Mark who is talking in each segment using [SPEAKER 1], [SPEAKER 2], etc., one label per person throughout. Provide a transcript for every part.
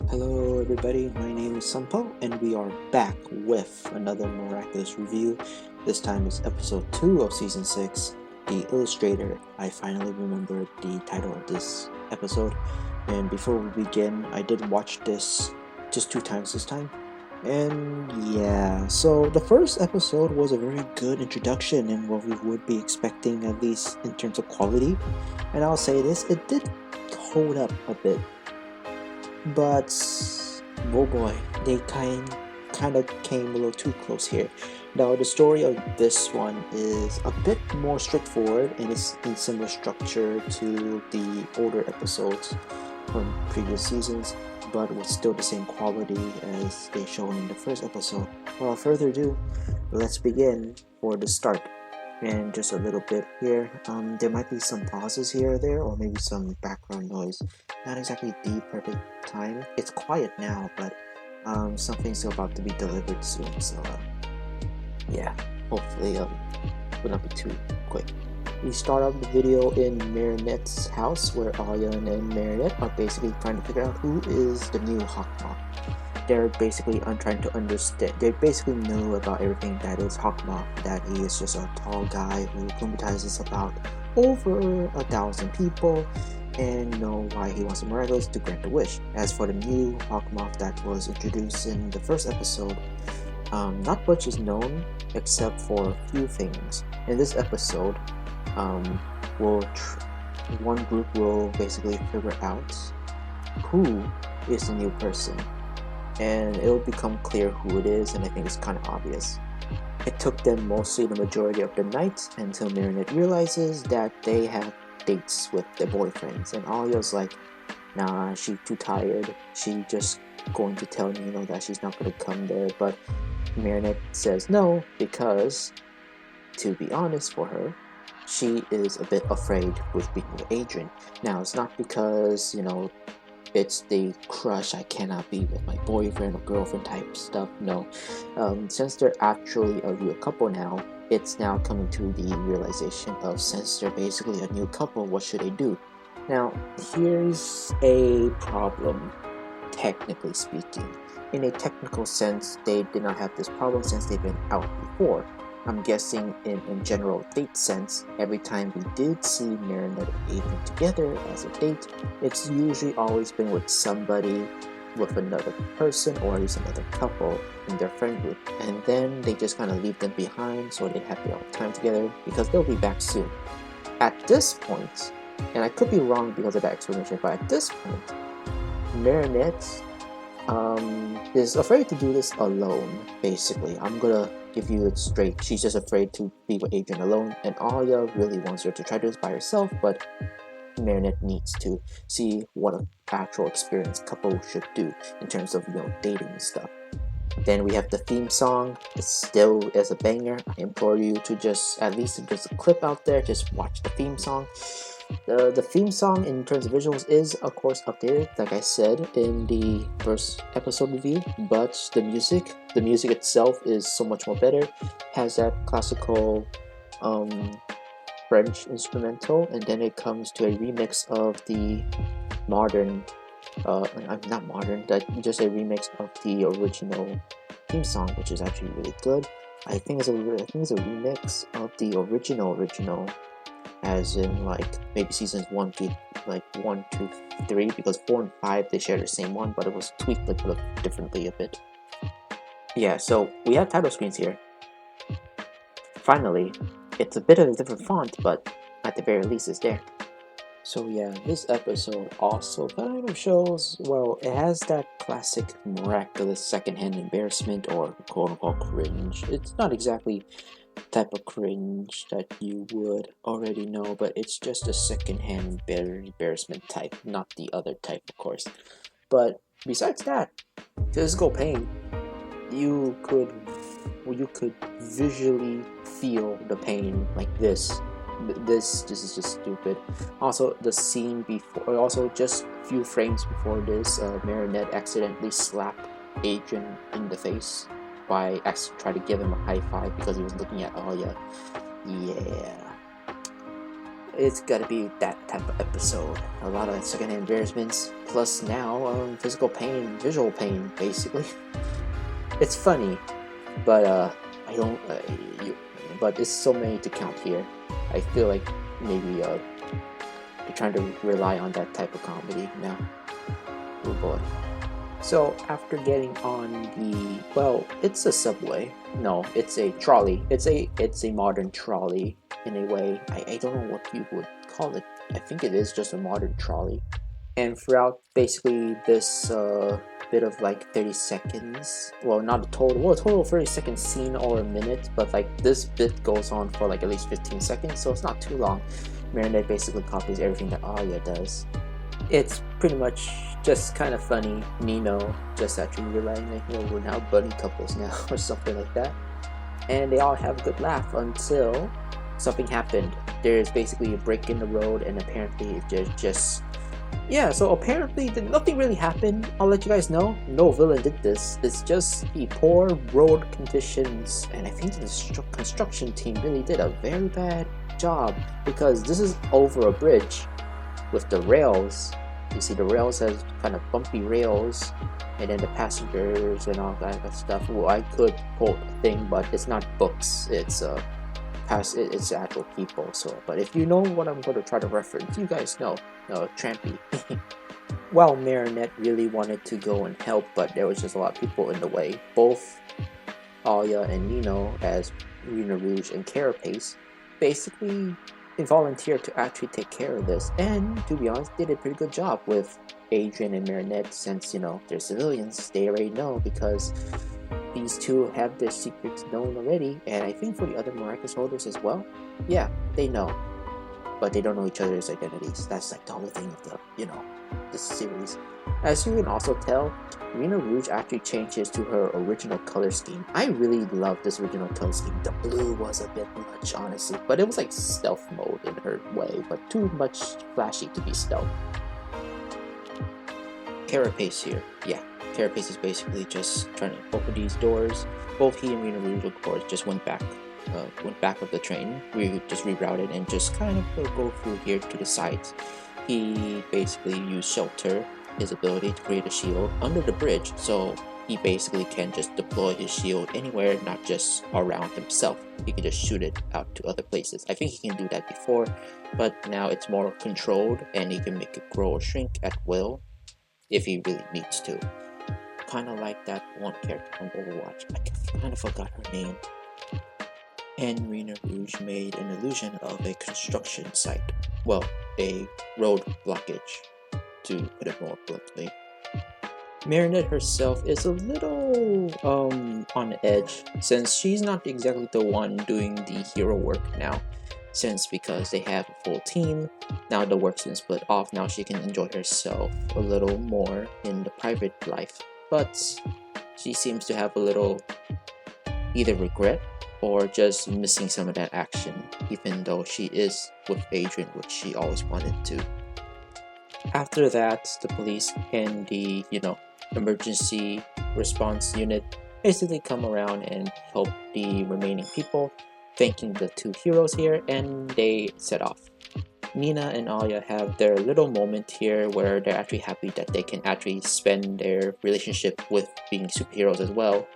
[SPEAKER 1] Hello everybody, my name is Sampo and we are back with another Miraculous review. This time it's episode 2 of season 6, The Illustrator. I finally remembered the title of this episode, and before we begin, I did watch this just 2 times this time. And yeah, so the first episode was a very good introduction in what we would be expecting, at least in terms of quality. And I'll say this, it did hold up a bit, but oh boy, they kind of came a little too close here. Now the story of this one is a bit more straightforward and is in similar structure to the older episodes from previous seasons, but with still the same quality as they shown in the first episode. Without further ado, let's begin for the start. And just a little bit here, there might be some pauses here or there, or maybe some background noise. Not exactly the perfect time. It's quiet now, but something's about to be delivered soon, so yeah, hopefully will not be too quick. We start off the video in Marinette's house, where Aryan and Marinette are basically trying to figure out who is the new Hawkmoth. They're basically trying to understand. They basically know about everything that is Hawkmoth, that he is just a tall guy who hypnotizes about over 1,000 people, and know why he wants the Miraculous to grant a wish. As for the new Hawkmoth that was introduced in the first episode, not much is known except for a few things. In this episode, one group will basically figure out who is the new person, and it'll become clear who it is, and I think it's kind of obvious. It took them mostly the majority of the night until Marinette realizes that they have dates with their boyfriends, and Alia's like, nah, she's too tired, she just going to tell Nino that she's not going to come there, but Marinette says no, because, to be honest for her, she is a bit afraid with being with Adrian. Now, it's not because, it's the crush, I cannot be with my boyfriend or girlfriend type stuff. No, since they're actually a real couple now, it's now coming to the realization of, since they're basically a new couple, what should they do? Now, here's a problem, technically speaking. In a technical sense, they did not have this problem since they've been out before. I'm guessing in general date sense, every time we did see Marinette and Adrian together as a date, it's usually always been with somebody, with another person, or at least another couple in their friend group. And then they just kind of leave them behind so they have their own time together, because they'll be back soon. At this point, and I could be wrong because of that explanation, but at this point, Marinette is afraid to do this alone, basically. I'm gonna give you it straight. She's just afraid to be with Adrian alone, and Alia really wants her to try this by herself, but Marinette needs to see what an actual experienced couple should do in terms of, dating and stuff. Then we have the theme song. It still is a banger. I implore you to just, at least if there's a clip out there, just watch the theme song. The theme song in terms of visuals is of course updated, like I said in the first episode review, but the music itself is so much more better. Has that classical French instrumental, and then it comes to a remix of the modern not modern, that just a remix of the original theme song, which is actually really good. I think it's a remix of the original, as in like maybe seasons 1 to 3, because 4 and 5 they share the same one, but it was tweaked differently a bit. Yeah, so we have title screens here. Finally, it's a bit of a different font, but at the very least it's there. So yeah, this episode also kind of shows, well, it has that classic miraculous secondhand embarrassment or quote-unquote cringe. It's not exactly type of cringe that you would already know, but it's just a secondhand embarrassment type, not the other type, of course. But besides that, physical pain, you could visually feel the pain like this. This is just stupid. Also, the scene before, also just a few frames before this, Marinette accidentally slapped Adrian in the face by trying to give him a high five because he was looking at Alia. Yeah. it's gotta be that type of episode. A lot of secondhand embarrassments, plus now physical pain, visual pain, basically. It's funny, but I don't. But it's so many to count here. I feel like maybe they're trying to rely on that type of comedy now. Oh boy. So after getting on the, well, it's a subway. No, it's a trolley. It's a modern trolley in a way. I don't know what you would call it. I think it is just a modern trolley. And throughout basically this bit of like 30 seconds, well, not a total of 30 second scene or a minute, but like this bit goes on for like at least 15 seconds, so it's not too long. Marinette basically copies everything that Aya does. It's pretty much just kind of funny. Nino just actually realizing that, you know, we're now buddy couples now or something like that. And they all have a good laugh until something happened. There's basically a break in the road, and apparently there's just, yeah, so apparently nothing really happened. I'll let you guys know. No villain did this. It's just the poor road conditions, and I think the construction team really did a very bad job, because this is over a bridge with the rails. You see the rails has kind of bumpy rails, and then the passengers and all that of stuff. Well, I could quote a thing, but it's not books. It's it's actual people. So, but if you know what I'm going to try to reference, you guys know. Trampy. Well, Marinette really wanted to go and help, but there was just a lot of people in the way. Both Aya and Nino, as Rena Rouge and Carapace, basically volunteered to actually take care of this, and to be honest, they did a pretty good job with Adrien and Marinette, since, you know, they're civilians. They already know, because these two have their secrets known already, and I think for the other Miraculous holders as well, yeah, they know, but they don't know each other's identities. That's like the whole thing of the, you know, this series. As you can also tell, Rena Rouge actually changes to her original color scheme. I really love this original color scheme. The blue was a bit much, honestly, but it was like stealth mode in her way, but too much flashy to be stealth. Carapace here, yeah. Carapace is basically just trying to open these doors. Both he and Rena Rouge, of course, just went back of the train. We just rerouted and just kind of go through here to the sides. He basically used shelter, his ability to create a shield under the bridge, so he basically can just deploy his shield anywhere, not just around himself. He can just shoot it out to other places. I think he can do that before, but now it's more controlled, and he can make it grow or shrink at will if he really needs to. Kind of like that one character from Overwatch. I kind of forgot her name. And Rena Rouge made an illusion of a construction site. Well, a road blockage, to put it more bluntly. Marinette herself is a little on edge, since she's not exactly the one doing the hero work now. Because they have a full team, now the work's been split off. Now she can enjoy herself a little more in the private life. But she seems to have a little either regret or just missing some of that action, even though she is with Adrien, which she always wanted to. After that, the police and the, you know, emergency response unit basically come around and help the remaining people, thanking the two heroes here, and they set off. Nina and Aya have their little moment here where they're actually happy that they can actually spend their relationship with being superheroes as well,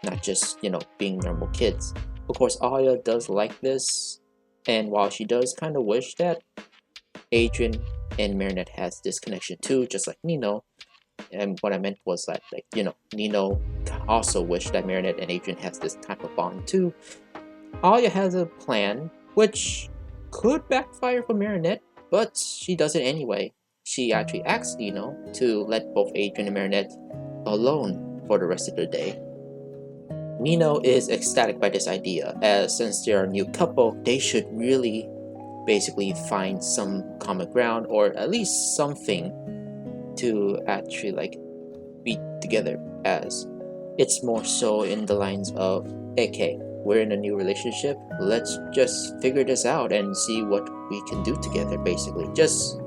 [SPEAKER 1] not just, you know, being normal kids. Of course, Aya does like this, and while she does kind of wish that Adrien and Marinette has this connection too, just like Nino, and what I meant was that, like, you know, Nino also wished that Marinette and Adrien has this type of bond too. Aya has a plan, which could backfire for Marinette, but she does it anyway. She actually asks Nino to let both Adrien and Marinette alone for the rest of the day. Nino is ecstatic by this idea, as since they're a new couple, they should really basically find some common ground, or at least something to actually like be together, as it's more so in the lines of, okay, we're in a new relationship, let's just figure this out and see what we can do together, basically. Just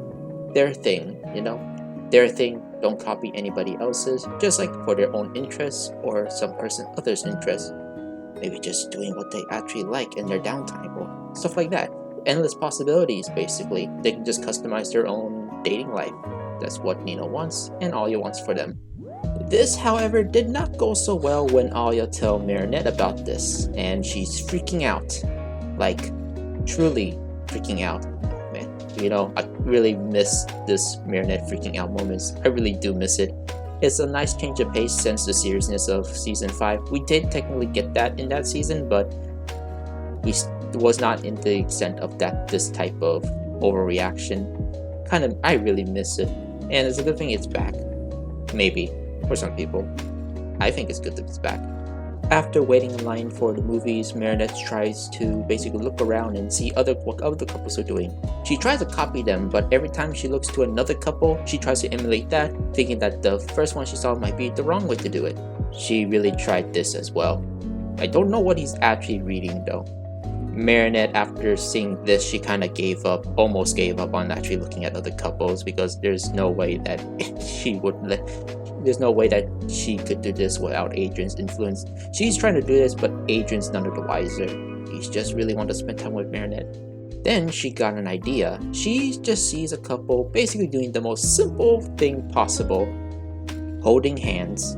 [SPEAKER 1] their thing, you know? Their thing, don't copy anybody else's, just like for their own interests or some person other's interests. Maybe just doing what they actually like in their downtime or stuff like that. endless possibilities, basically. They can just customize their own dating life. That's what Nino wants, and Alia wants for them. This, however, did not go so well when Alia tells Marinette about this, and she's freaking out. Like, truly freaking out. Oh, man, you know, I really miss this Marinette freaking out moments. I really do miss it. It's a nice change of pace since the seriousness of season 5. We did technically get that in that season, but we was not in the extent of this type of overreaction. I really miss it, and it's a good thing it's back. Maybe, for some people. I think it's good that it's back. After waiting in line for the movies, Marinette tries to basically look around and see what other couples are doing. She tries to copy them, but every time she looks to another couple, she tries to emulate that, thinking that the first one she saw might be the wrong way to do it. She really tried this as well. I don't know what he's actually reading though. Marinette, after seeing this, she kind of almost gave up on actually looking at other couples, because there's no way that she could do this without Adrian's influence. She's trying to do this, but Adrian's none of the wiser. He's just really wanted to spend time with Marinette. Then she got an idea. She just sees a couple basically doing the most simple thing possible, holding hands.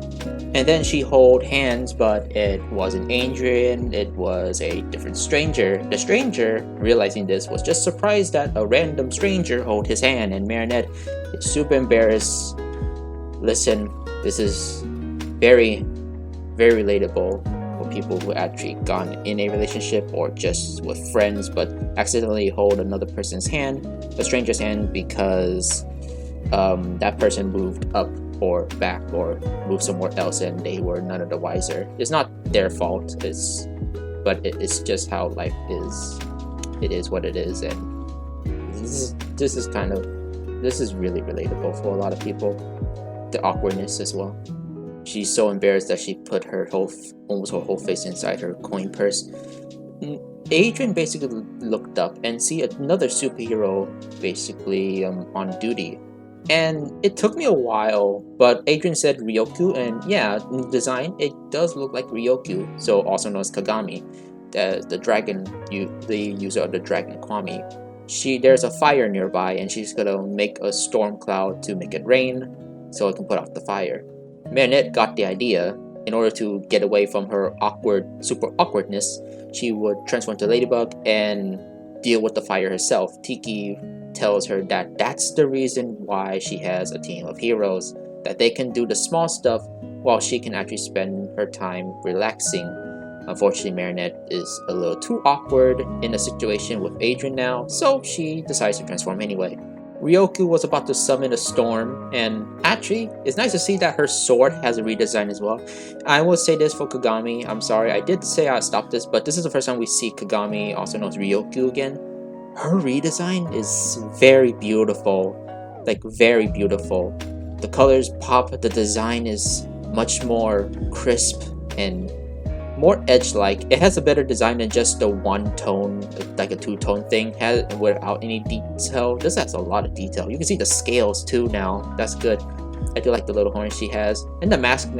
[SPEAKER 1] And then she hold hands, but it wasn't Adrian, it was a different stranger. The stranger, realizing this, was just surprised that a random stranger hold his hand, and Marinette is super embarrassed. Listen, this is very, very relatable for people who actually gone in a relationship or just with friends, but accidentally hold another person's hand, a stranger's hand, because that person moved up or back or moved somewhere else and they were none of the wiser. It's not their fault, but it's just how life is. It is what it is, and this is really relatable for a lot of people. The awkwardness as well. She's so embarrassed that she put almost her whole face inside her coin purse. Adrian basically looked up and see another superhero basically on duty. And it took me a while, but Adrian said Ryoku, and yeah, in the design, it does look like Ryoku, so also known as Kagami, the dragon, the user of the dragon Kwami. There's a fire nearby, and she's gonna make a storm cloud to make it rain, so it can put out the fire. Marinette got the idea. In order to get away from her super awkwardness, she would transform to Ladybug and deal with the fire herself. Tiki tells her that that's the reason why she has a team of heroes, that they can do the small stuff while she can actually spend her time relaxing. Unfortunately, Marinette is a little too awkward in a situation with Adrian now, so she decides to transform anyway. Ryoku was about to summon a storm, and actually, it's nice to see that her sword has a redesign as well. I will say this for Kagami, I'm sorry, I did say I'd stop this, but this is the first time we see Kagami, also known as Ryoku, again. Her redesign is very beautiful, like very beautiful. The colors pop, the design is much more crisp and more edge-like. It has a better design than just the one tone, like a two-tone thing, without any detail. This has a lot of detail. You can see the scales too now. That's good. I do like the little horns she has, and the mask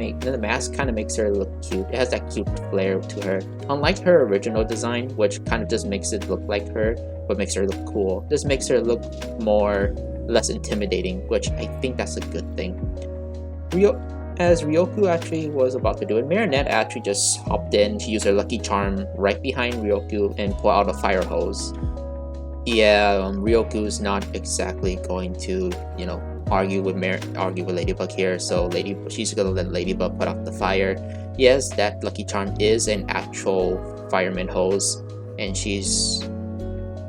[SPEAKER 1] kind of makes her look cute. It has that cute flair to her. Unlike her original design, which kind of just makes it look like her, but makes her look cool. This makes her look less intimidating, which I think that's a good thing. As Ryoku actually was about to do it, Marinette actually just hopped in. She used her lucky charm right behind Ryoku and pulled out a fire hose. Yeah, Ryoku's not exactly going to, argue with Ladybug here, so she's gonna let Ladybug put out the fire. Yes, that lucky charm is an actual fireman hose, and she's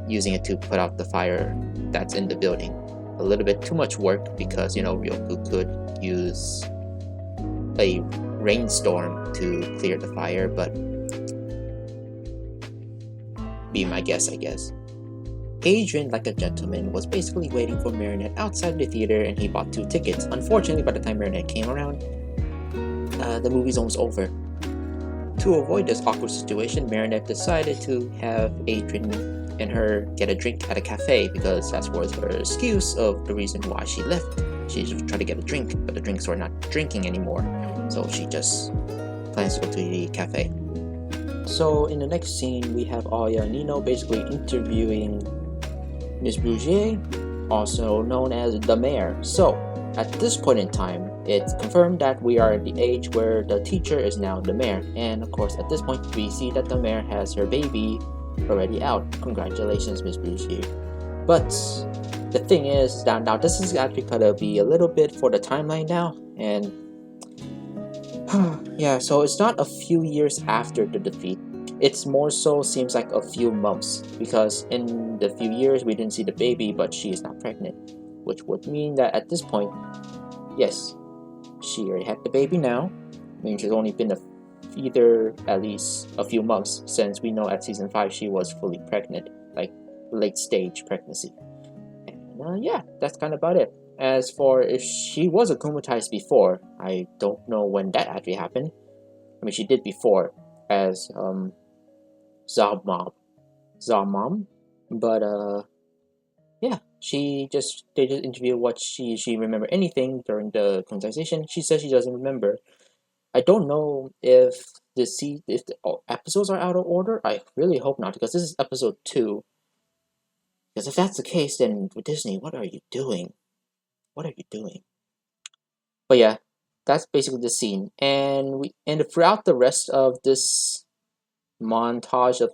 [SPEAKER 1] using it to put out the fire that's in the building. A little bit too much work because Ryoku could use a rainstorm to clear the fire, but be my guess, I guess. Adrian, like a gentleman, was basically waiting for Marinette outside the theater, and he bought 2 tickets. Unfortunately, by the time Marinette came around, the movie's almost over. To avoid this awkward situation, Marinette decided to have Adrian and her get a drink at a cafe, because that was her excuse of the reason why she left. She just tried to get a drink, but the drinks were not drinking anymore, so she just plans to go to the cafe. So in the next scene, we have Aya and Nino basically interviewing Miss Bougier, also known as the mayor. So at this point in time, it's confirmed that we are at the age where the teacher is now the mayor, and of course at this point we see that the mayor has her baby already out. Congratulations, Miss Bougier. But the thing is that now this is actually gonna be a little bit for the timeline now, and yeah, so it's not a few years after the defeat. It's more so seems like a few months, because in the few years we didn't see the baby, but she is not pregnant, which would mean that at this point, yes, she already had the baby now. I mean, she's only been either at least a few months, since we know at season 5 she was fully pregnant, like late stage pregnancy. And yeah, that's kind of about it. As for if she was akumatized before, I don't know when that actually happened. I mean, she did before as Zamam, but yeah, they just interviewed what she remember anything during the conversation. She says she doesn't remember. I don't know if the episodes are out of order. I really hope not, because this is episode 2. Because if that's the case, then Disney, what are you doing? What are you doing? But yeah, that's basically the scene, and throughout the rest of this montage of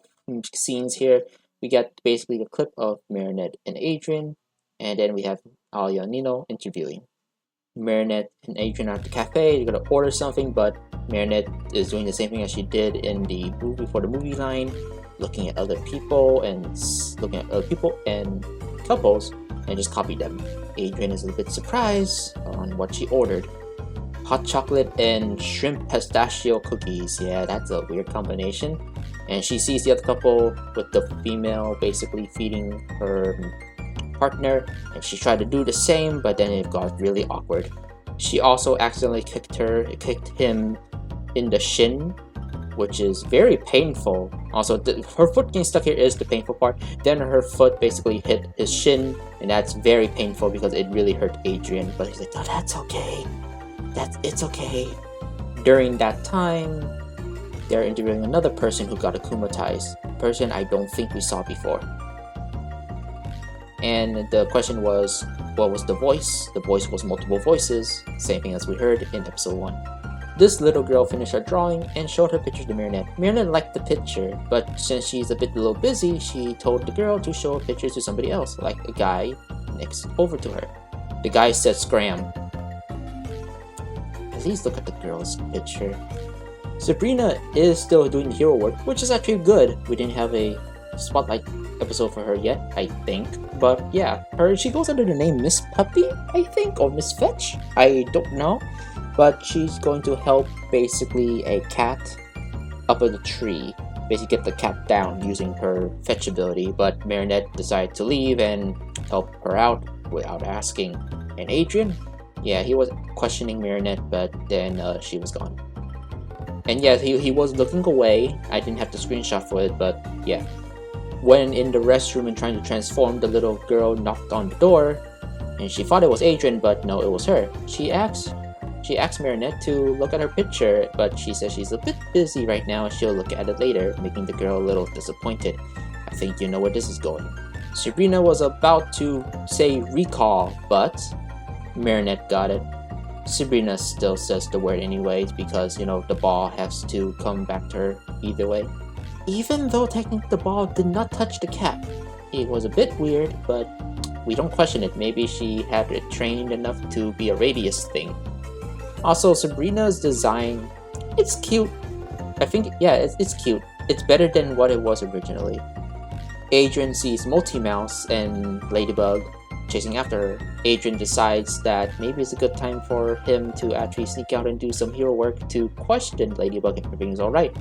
[SPEAKER 1] scenes here, we get basically a clip of Marinette and Adrian, and then we have Alia and Nino interviewing. Marinette and Adrian are at the cafe. They're gonna order something, but Marinette is doing the same thing as she did in the movie for the movie line, looking at other people and couples and just copy them. Adrian is a little bit surprised on what she ordered. Hot chocolate and shrimp pistachio cookies. Yeah, that's a weird combination. And she sees the other couple with the female basically feeding her partner, and she tried to do the same, but then it got really awkward. She also accidentally kicked him in the shin, which is very painful. Also, her foot getting stuck here is the painful part. Then her foot basically hit his shin, and that's very painful because it really hurt Adrian. But he's like, "Oh, that's okay. It's okay." During that time, they're interviewing another person who got akumatized, a person I don't think we saw before. And the question was, what was the voice? The voice was multiple voices, same thing as we heard in episode 1. This little girl finished her drawing and showed her picture to Marinette. Marinette liked the picture, but since she's a little busy, she told the girl to show pictures to somebody else, like a guy next over to her. The guy said scram. At least look at the girl's picture. Sabrina is still doing the hero work, which is actually good. We didn't have a spotlight episode for her yet, I think. But yeah, she goes under the name Miss Puppy, I think, or Miss Fetch. I don't know. But she's going to help basically a cat up in the tree. Basically get the cat down using her fetch ability. But Marinette decided to leave and help her out without asking. And Adrian? Yeah, he was questioning Marinette, but then she was gone. And yeah, he was looking away. I didn't have the screenshot for it, but yeah. When in the restroom and trying to transform, the little girl knocked on the door, and she thought it was Adrian, but no, it was her. She asked Marinette to look at her picture, but she says she's a bit busy right now and she'll look at it later, making the girl a little disappointed. I think you know where this is going. Sabrina was about to say recall, but Marinette got it. Sabrina still says the word anyways because, you know, the ball has to come back to her either way. Even though technically the ball did not touch the cat. It was a bit weird, but we don't question it. Maybe she had it trained enough to be a radius thing. Also, Sabrina's design, it's cute. I think, yeah, it's cute. It's better than what it was originally. Adrian sees Multi-Mouse and Ladybug chasing after her. Adrian decides that maybe it's a good time for him to actually sneak out and do some hero work to question Ladybug if everything's alright.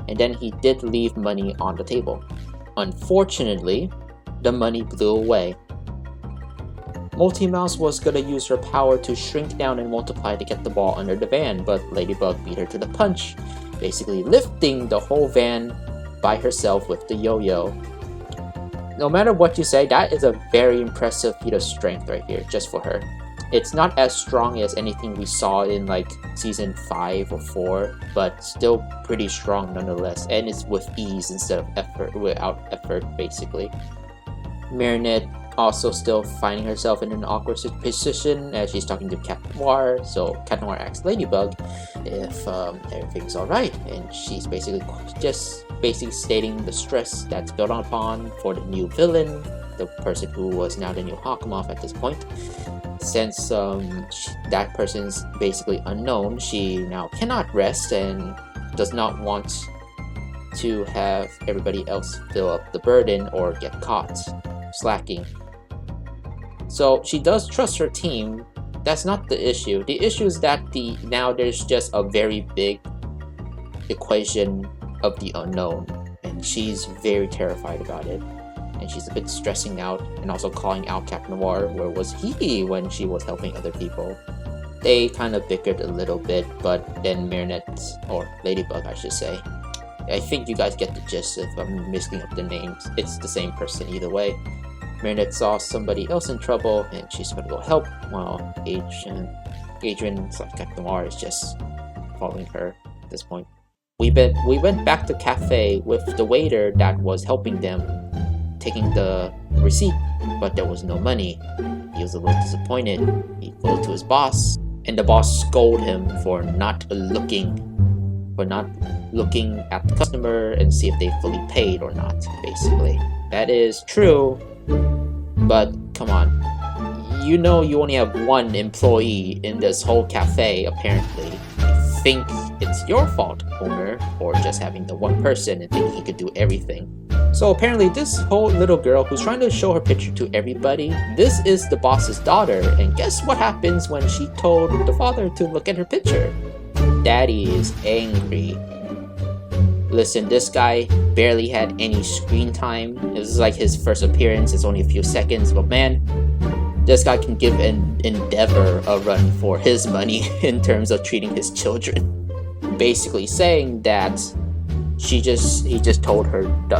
[SPEAKER 1] And then he did leave money on the table. Unfortunately, the money blew away. Multi-Mouse was gonna use her power to shrink down and multiply to get the ball under the van, but Ladybug beat her to the punch, basically lifting the whole van by herself with the yo-yo. No matter what you say, that is a very impressive feat of strength right here, just for her. It's not as strong as anything we saw in like season 5 or 4, but still pretty strong nonetheless, and it's with ease instead of effort, without effort basically. Marinette also still finding herself in an awkward position as she's talking to Cat Noir. So Cat Noir asks Ladybug if everything's alright, and she's basically just stating the stress that's built upon for the new villain, the person who was now the new Hawkmoth at this point. Since that person's basically unknown, she now cannot rest and does not want to have everybody else fill up the burden or get caught slacking. So she does trust her team. That's not the issue. The issue is that now there's just a very big equation of the unknown, and she's very terrified about it. And she's a bit stressing out and also calling out Captain Noir. Where was he when she was helping other people? They kind of bickered a little bit, but then Marinette, or Ladybug I should say, I think you guys get the gist if I'm mixing up the names. It's the same person either way. Marinette saw somebody else in trouble and she's gonna go help, while Adrian/Captain Noir is just following her at this point. We went back to cafe with the waiter that was helping them, taking the receipt, but there was no money. He was a little disappointed. He goes to his boss, and the boss scolded him for not looking at the customer and see if they fully paid or not, basically. That is true, but come on. You know you only have one employee in this whole cafe, apparently. You think it's your fault, owner, for just having the one person and thinking he could do everything. So apparently this whole little girl who's trying to show her picture to everybody, this is the boss's daughter, and guess what happens when she told the father to look at her picture? Daddy is angry. Listen, this guy barely had any screen time. This is like his first appearance, it's only a few seconds, but man, this guy can give an Endeavor a run for his money in terms of treating his children. Basically saying that he just told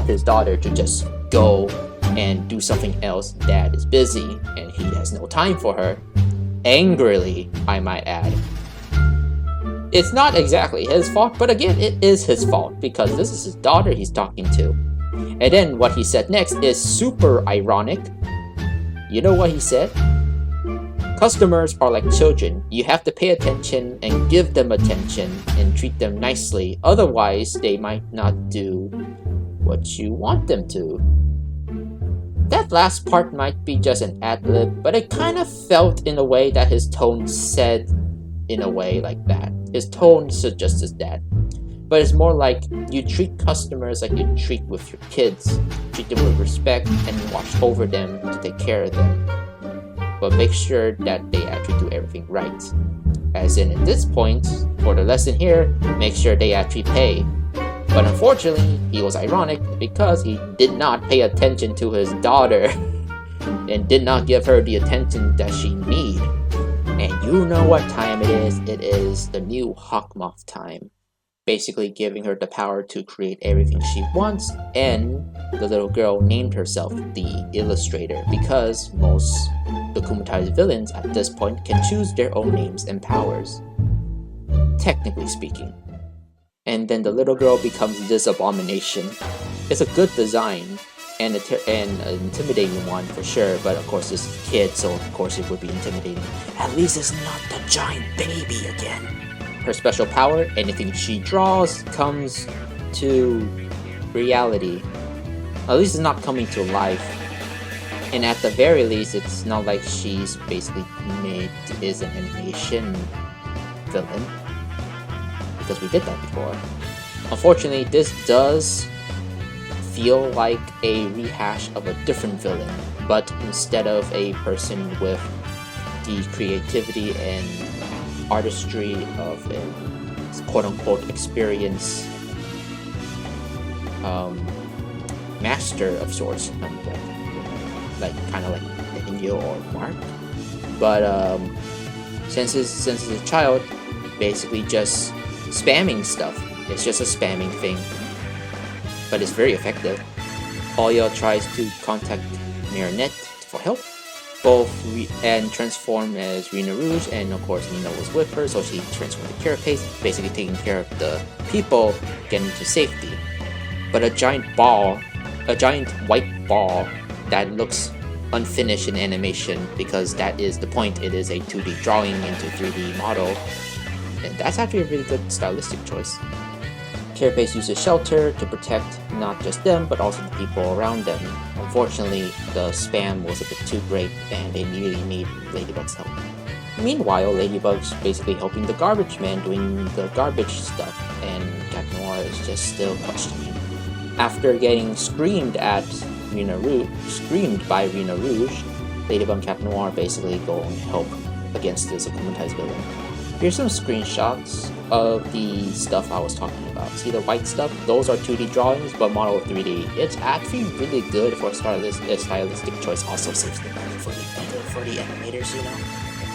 [SPEAKER 1] his daughter to just go and do something else. Dad is busy and he has no time for her. Angrily, I might add. It's not exactly his fault, but again, it is his fault because this is his daughter he's talking to. And then what he said next is super ironic. You know what he said? Customers are like children. You have to pay attention and give them attention and treat them nicely. Otherwise, they might not do what you want them to. That last part might be just an ad-lib, but it kind of felt in a way that his tone said in a way like that. His tone suggests that. But it's more like you treat customers like you treat with your kids. Treat them with respect and watch over them to take care of them. But make sure that they actually do everything right. As in, at this point, for the lesson here, make sure they actually pay. But unfortunately, he was ironic because he did not pay attention to his daughter and did not give her the attention that she needs. And you know what time it is. It is the new Hawkmoth time. Basically giving her the power to create everything she wants, and the little girl named herself the Illustrhater because most Dokumatai's villains at this point can choose their own names and powers, technically speaking. And then the little girl becomes this abomination. It's a good design and an intimidating one for sure, but of course this is a kid, so of course it would be intimidating. At least it's not the giant baby again. Her special power, anything she draws comes to reality. At least it's not coming to life. And at the very least, it's not like she's basically is an animation villain. Because we did that before. Unfortunately, this does feel like a rehash of a different villain. But instead of a person with the creativity and artistry of a quote-unquote experienced master of sorts, like kind of like Daniel or Mark, but since it's a child, basically just spamming stuff. It's just a spamming thing, but it's very effective. Alia tries to contact Marinette for help,
[SPEAKER 2] and transformed as Rena Rouge, and of course Nina was with her, so she transformed to Carapace, basically taking care of the people getting to safety. But a giant white ball that looks unfinished in animation, because that is the point, it is a 2D drawing into 3D model, and that's actually a really good stylistic choice. Carapace uses shelter to protect not just them, but also the people around them. Unfortunately, the spam was a bit too great, and they immediately need Ladybug's help. Meanwhile, Ladybug's basically helping the garbage man doing the garbage stuff, and Cat Noir is just still questioning. After getting screamed by Rena Rouge, Ladybug and Cat Noir basically go and help against this akumatized villain. Here's some screenshots of the stuff I was talking about. See the white stuff? Those are 2D drawings, but model 3D. It's actually really good for a stylistic choice. Also saves the money for the animators, you know?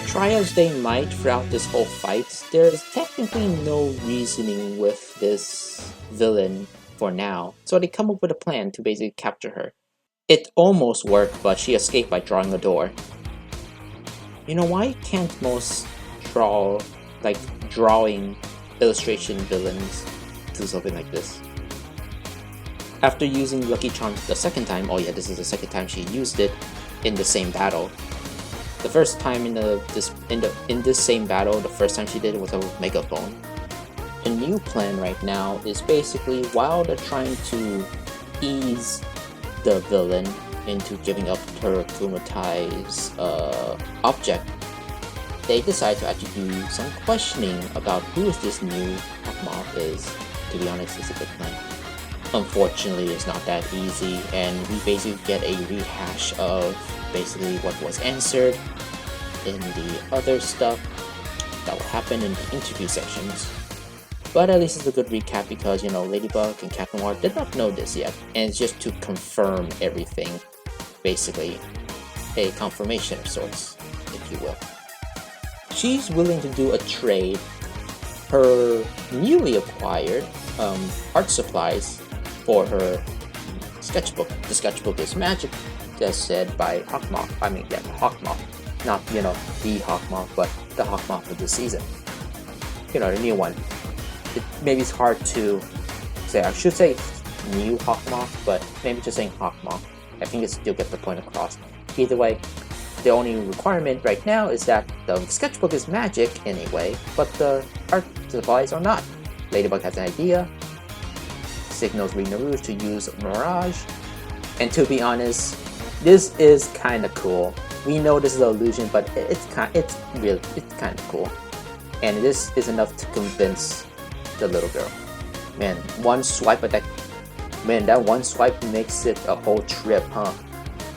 [SPEAKER 2] Try as they might throughout this whole fight, there's technically no reasoning with this villain for now, so they come up with a plan to basically capture her. It almost worked, but she escaped by drawing a door. You know, why can't most drawing illustration villains do something like this? After using Lucky Charm the second time, oh yeah, this is the second time she used it in the same battle. The first time in this same battle, the first time she did it was a megaphone. The new plan right now is basically, while they're trying to ease the villain into giving up her akumatized object, they decide to actually do some questioning about who this new Hawkmoth is. To be honest, it's a good plan. Unfortunately, it's not that easy, and we basically get a rehash of basically what was answered in the other stuff that will happen in the interview sections. But at least it's a good recap, because, you know, Ladybug and Cat Noir did not know this yet, and it's just to confirm everything. Basically, a confirmation of sorts, if you will. She's willing to do a trade. Her newly acquired art supplies for her sketchbook. The sketchbook is magic, as said by Hawkmoth. I mean, yeah, Hawkmoth. Not, you know, the Hawkmoth, but the Hawkmoth of this season. You know, the new one. Maybe it's hard to say. I should say new Hawkmoth, but maybe just saying Hawkmoth. I think it still gets the point across. Either way, the only requirement right now is that the sketchbook is magic anyway, but the art supplies are not. Ladybug has an idea, signals Rena Rouge to use Mirage, and to be honest, this is kind of cool. We know this is an illusion, but it's kind of cool, and this is enough to convince the little girl. Man, one swipe at that. Man, that one swipe makes it a whole trip, huh?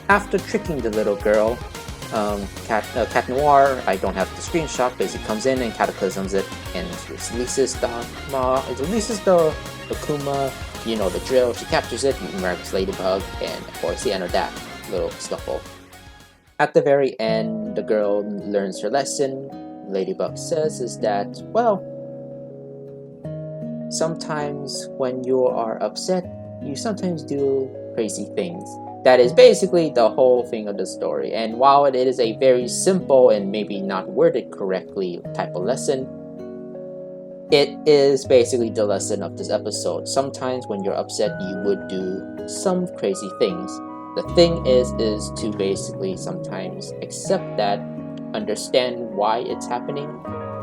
[SPEAKER 2] After tricking the little girl, Cat Noir, I don't have the screenshot, basically comes in and cataclysms it, and releases the Akuma, you know the drill. She captures it, Miraculous Ladybug, and of course the end of that little scuffle. At the very end, the girl learns her lesson. Ladybug says is that, well, sometimes when you are upset, you sometimes do crazy things. That is basically the whole thing of the story, and while it is a very simple and maybe not worded correctly type of lesson, it is basically the lesson of this episode. Sometimes when you're upset, you would do some crazy things. The thing is to basically sometimes accept that, understand why it's happening,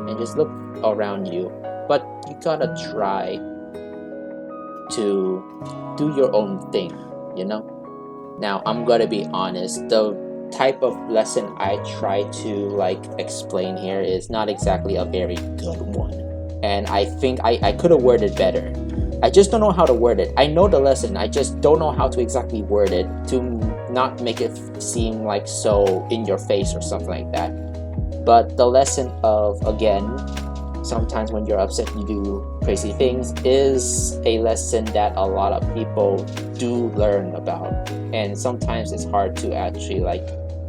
[SPEAKER 2] and just look around you. But you gotta try to do your own thing, you know? Now, I'm gonna be honest, the type of lesson I try to explain here is not exactly a very good one. And I think I could have worded better. I just don't know how to word it. I know the lesson, I just don't know how to exactly word it to not make it seem like so in your face or something like that. But the lesson of, again, sometimes when you're upset you do crazy things is a lesson that a lot of people do learn about, and sometimes it's hard to actually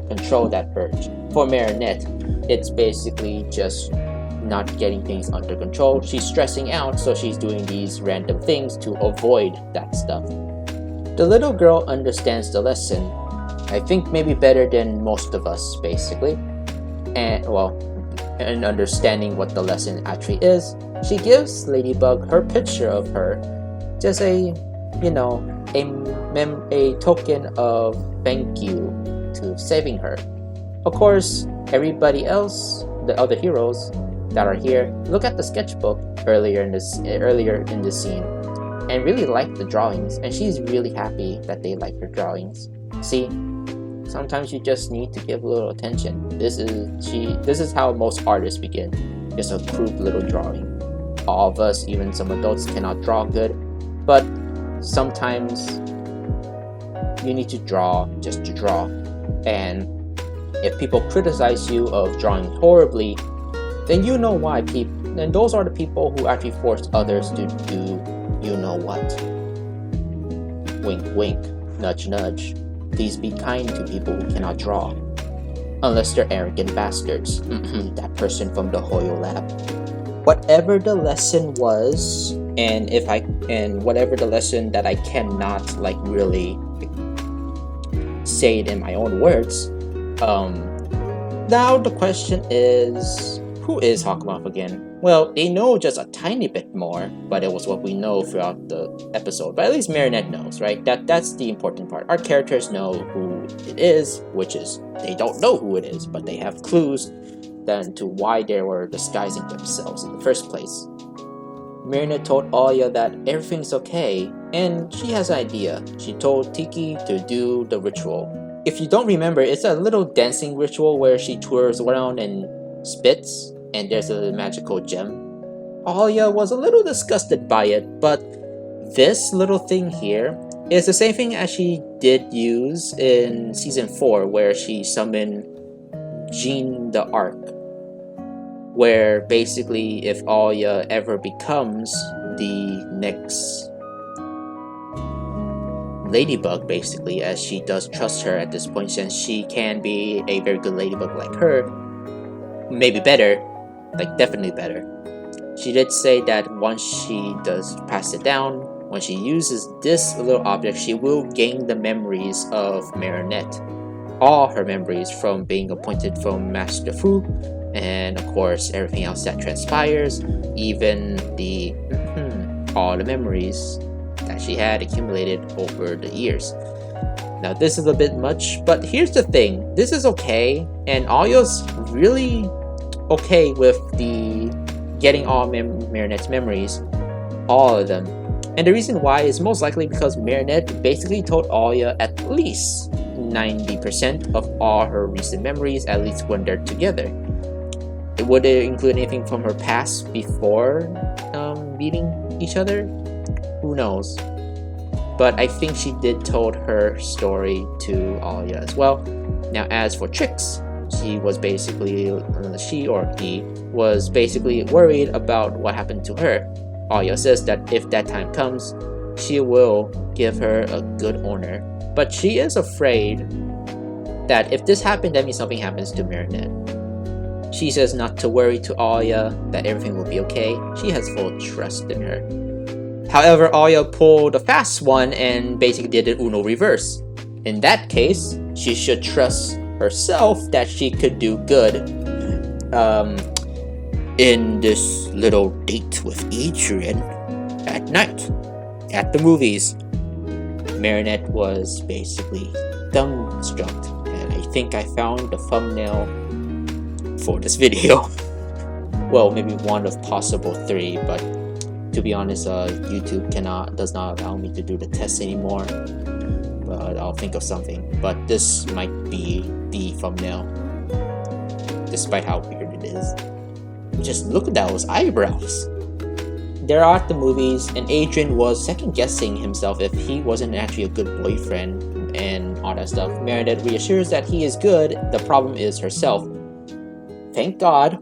[SPEAKER 2] control that urge. For Marinette, it's basically just not getting things under control. She's stressing out, so she's doing these random things to avoid that stuff. The little girl understands the lesson, I think maybe better than most of us, basically. And well, and understanding what the lesson actually is, she gives Ladybug her picture of her, just a, you know, a token of thank you to saving her. Of course, everybody else, the other heroes that are here, look at the sketchbook earlier in this scene, and really like the drawings, and she's really happy that they like her drawings. See, sometimes you just need to give a little attention. This is how most artists begin. Just a crude little drawing. All of us, even some adults, cannot draw good, but sometimes you need to draw just to draw. And if people criticize you of drawing horribly, then you know why. And those are the people who actually force others to do you know what. Wink wink, nudge nudge. Please be kind to people who cannot draw. Unless they're arrogant bastards. That person from the Hoyo lab. Whatever the lesson was, and whatever the lesson that I cannot like really say it in my own words. Now the question is, who is Hawkmoth again? Well, they know just a tiny bit more, but it was what we know throughout the episode. But at least Marinette knows, right? That's the important part. Our characters know who it is, which is they don't know who it is, but they have clues then to why they were disguising themselves in the first place. Marinette told Alya that everything's okay, and she has an idea. She told Tiki to do the ritual. If you don't remember, it's a little dancing ritual where she twirls around and spits, and there's a magical gem. Alya was a little disgusted by it, but this little thing here is the same thing as she did use in Season 4, where she summoned Jean the Arc, where basically if Alya ever becomes the next Ladybug, basically, as she does trust her at this point, since she can be a very good Ladybug like her, maybe better, like definitely better. She did say that once she does pass it down, when she uses this little object, she will gain the memories of Marinette. All her memories from being appointed from Master Fu, and of course everything else that transpires, even the all the memories that she had accumulated over the years. Now this is a bit much, but here's the thing, this is okay, and Alya's really okay with the getting all Marinette's memories, all of them. And the reason why is most likely because Marinette basically told Alya at least 90% of all her recent memories, at least when they're together. Would it include anything from her past before meeting each other? Who knows? But I think she did told her story to Alya as well. Now as for Trix, he was basically worried about what happened to her. Alya says that if that time comes, she will give her a good owner. But she is afraid that if this happened, that means something happens to Marinette. She says not to worry to Alya, that everything will be okay. She has full trust in her. However, Alya pulled a fast one and basically did an Uno reverse. In that case, she should trust herself that she could do good in this little date with Adrian at night at the movies. Marinette was basically dumbstruck, and I think I found the thumbnail for this video. Well, maybe one of possible 3, but to be honest, YouTube does not allow me to do the test anymore. But I'll think of something. But this might be the thumbnail, despite how weird it is. Just look at those eyebrows. They're at the movies, and Adrian was second-guessing himself if he wasn't actually a good boyfriend and all that stuff. Marinette reassures that he is good, the problem is herself. Thank God.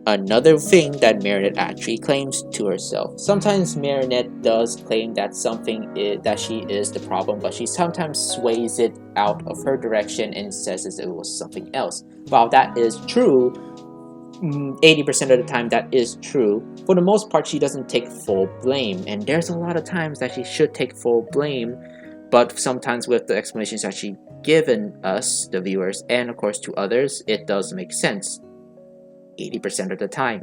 [SPEAKER 2] Another thing that Marinette actually claims to herself. Sometimes Marinette does claim that that she is the problem, but she sometimes sways it out of her direction and says it was something else. While that is true, 80% of the time that is true, for the most part she doesn't take full blame, and there's a lot of times that she should take full blame but sometimes with the explanations that she given us, the viewers, and of course to others, it does make sense 80% of the time.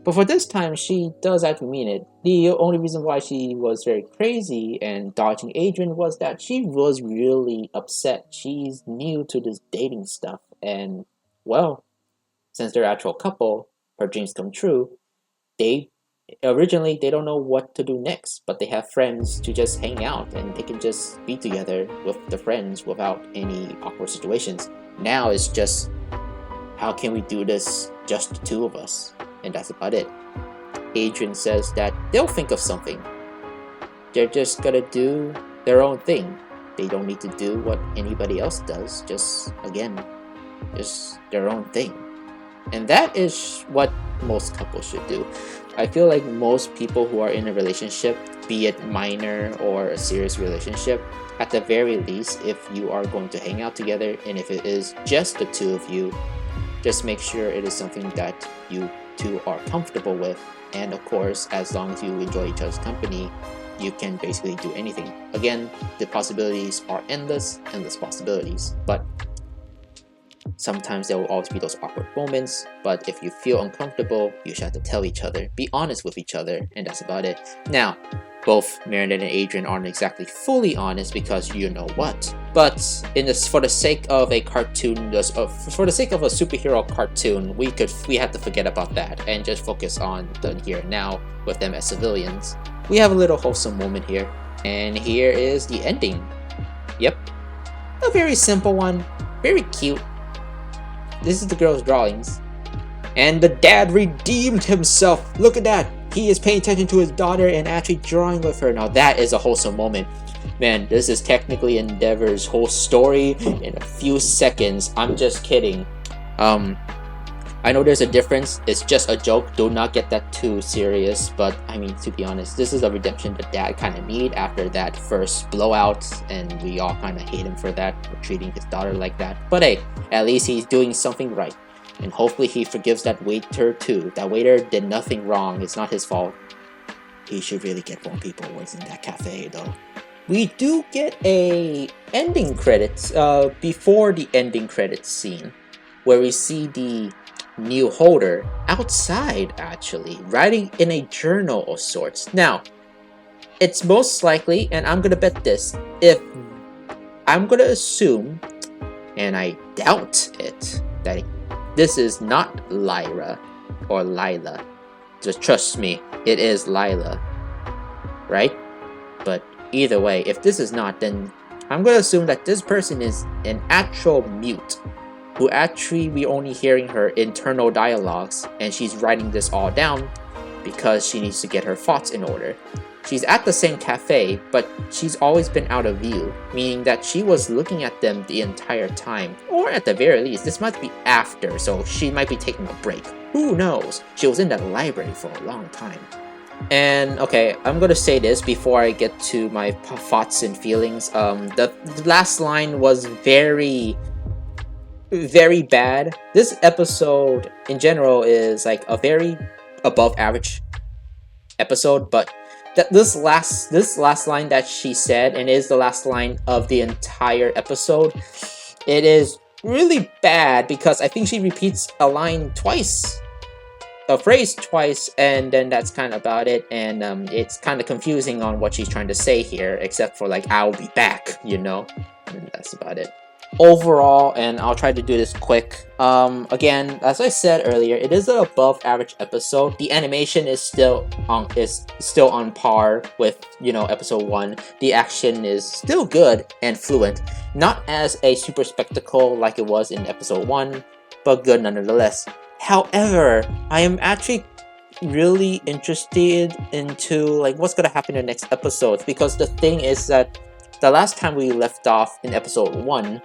[SPEAKER 2] But for this time, she does actually mean it. The only reason why she was very crazy and dodging Adrian was that she was really upset. She's new to this dating stuff, and well, since they're actual couple, her dreams come true. They originally they don't know what to do next, but they have friends to just hang out and they can just be together with the friends without any awkward situations. Now it's just, how can we do this just the two of us? And that's about it. Adrian says that they'll think of something. They're just gonna do their own thing. They don't need to do what anybody else does. Just their own thing. And that is what most couples should do. I feel like most people who are in a relationship, be it minor or a serious relationship, at the very least, if you are going to hang out together and if it is just the two of you, just make sure it is something that you two are comfortable with. And of course, as long as you enjoy each other's company, you can basically do anything. Again, the possibilities are endless possibilities. But sometimes there will always be those awkward moments, but if you feel uncomfortable, you should have to tell each other. Be honest with each other, and that's about it. Now, both Meredith and Adrian aren't exactly fully honest because you know what. But for the sake of a cartoon, for the sake of a superhero cartoon, we have to forget about that and just focus on the here and now with them as civilians. We have a little wholesome moment here, and here is the ending. Yep, a very simple one, very cute. This is the girl's drawings. And the dad redeemed himself. Look at that. He is paying attention to his daughter and actually drawing with her. Now that is a wholesome moment. Man, this is technically Endeavor's whole story in a few seconds. I'm just kidding. I know there's a difference. It's just a joke. Do not get that too serious. But I mean, to be honest, this is a redemption the dad kind of need after that first blowout, and we all kind of hate him for that, for treating his daughter like that. But hey, at least he's doing something right, and hopefully he forgives that waiter too. That waiter did nothing wrong. It's not his fault. He should really get more people working in that cafe though. We do get a ending credits before the ending credits scene, where we see the new holder outside, actually writing in a journal of sorts. Now, it's most likely, and I'm gonna bet this, if I'm gonna assume, and I doubt it, that this is not Lyra or Lila. Just trust me, it is Lila, right? But either way, if this is not, then I'm gonna assume that this person is an actual mute, who actually we're only hearing her internal dialogues, and she's writing this all down because she needs to get her thoughts in order. She's at the same cafe, but she's always been out of view, meaning that she was looking at them the entire time. Or at the very least, this might be after, so she might be taking a break. Who knows? She was in that library for a long time. And okay, I'm gonna say this before I get to my thoughts and feelings. The last line was very bad. This episode in general is like a very above average episode, but this last line that she said, and it is the last line of the entire episode, it is really bad because I think she repeats a phrase twice, and then that's kind of about it. And it's kind of confusing on what she's trying to say here, except for like, I'll be back, you know, and that's about it. Overall, and I'll try to do this quick, again, as I said earlier, it is an above average episode. The animation is still on par with, you know, episode 1. The action is still good and fluent, not as a super spectacle like it was in episode 1, but good nonetheless. However, I am actually really interested into like what's gonna happen in the next episodes, because the thing is that the last time we left off in episode 1,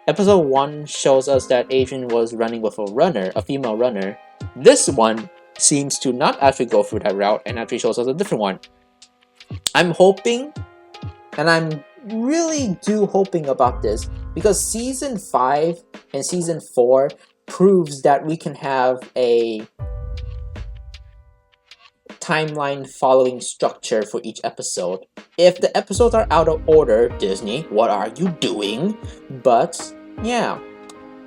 [SPEAKER 2] episode 1 shows us that Adrian was running with a female runner. This one seems to not actually go through that route and actually shows us a different one. I'm hoping, and I'm really hoping about this, because season 5 and season 4 proves that we can have a timeline following structure for each episode. If the episodes are out of order, Disney, what are you doing? But yeah,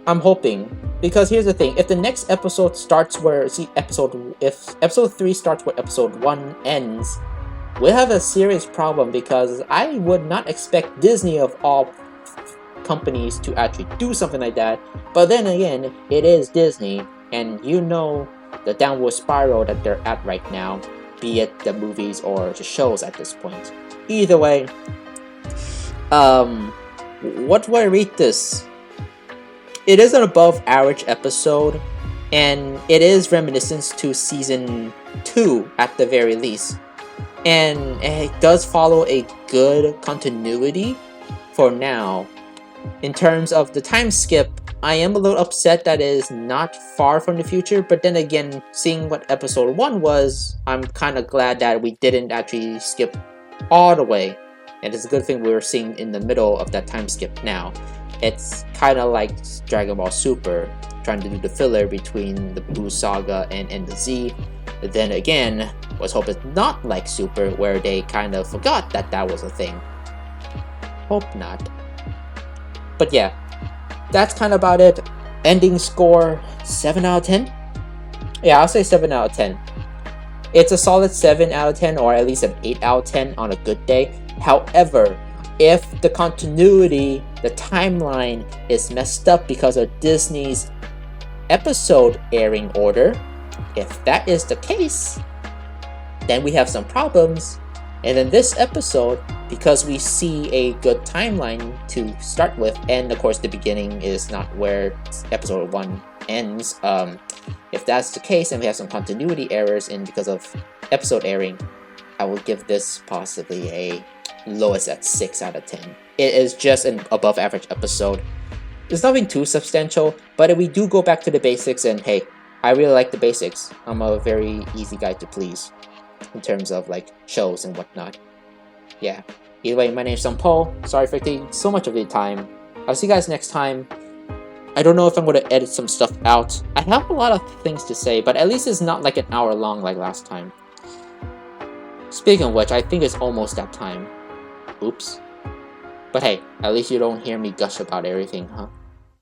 [SPEAKER 2] I'm hoping, because here's the thing: if the next episode starts where if episode 3 starts where episode 1 ends, we'll have a serious problem, because I would not expect Disney of all companies to actually do something like that. But then again, it is Disney, and you know the downward spiral that they're at right now, be it the movies or the shows at this point. Either way, what do I rate this? It is an above average episode, and it is reminiscent to season 2 at the very least. And it does follow a good continuity for now. In terms of the time skip, I am a little upset that it is not far from the future, but then again, seeing what episode 1 was, I'm kind of glad that we didn't actually skip all the way. And it's a good thing we were seeing in the middle of that time skip now. It's kind of like Dragon Ball Super, trying to do the filler between the Buu Saga and the Z. But then again, let's hope it's not like Super, where they kind of forgot that that was a thing. Hope not. But yeah, that's kind of about it. Ending score, 7 out of 10? Yeah, I'll say 7 out of 10. It's a solid 7 out of 10, or at least an 8 out of 10 on a good day. However, if the continuity, the timeline is messed up because of Disney's episode airing order, if that is the case, then we have some problems. And in this episode, because we see a good timeline to start with, and of course the beginning is not where episode 1 ends, if that's the case and we have some continuity errors in because of episode airing, I will give this possibly a lowest at 6 out of 10. It is just an above average episode. There's nothing too substantial, but if we do go back to the basics, and hey, I really like the basics. I'm a very easy guy to please in terms of like shows and whatnot. Yeah. Either way, my name is Paul. Sorry for taking so much of your time. I'll see you guys next time. I don't know if I'm going to edit some stuff out. I have a lot of things to say, but at least it's not like an hour long like last time. Speaking of which, I think it's almost that time. Oops. But hey, at least you don't hear me gush about everything, huh?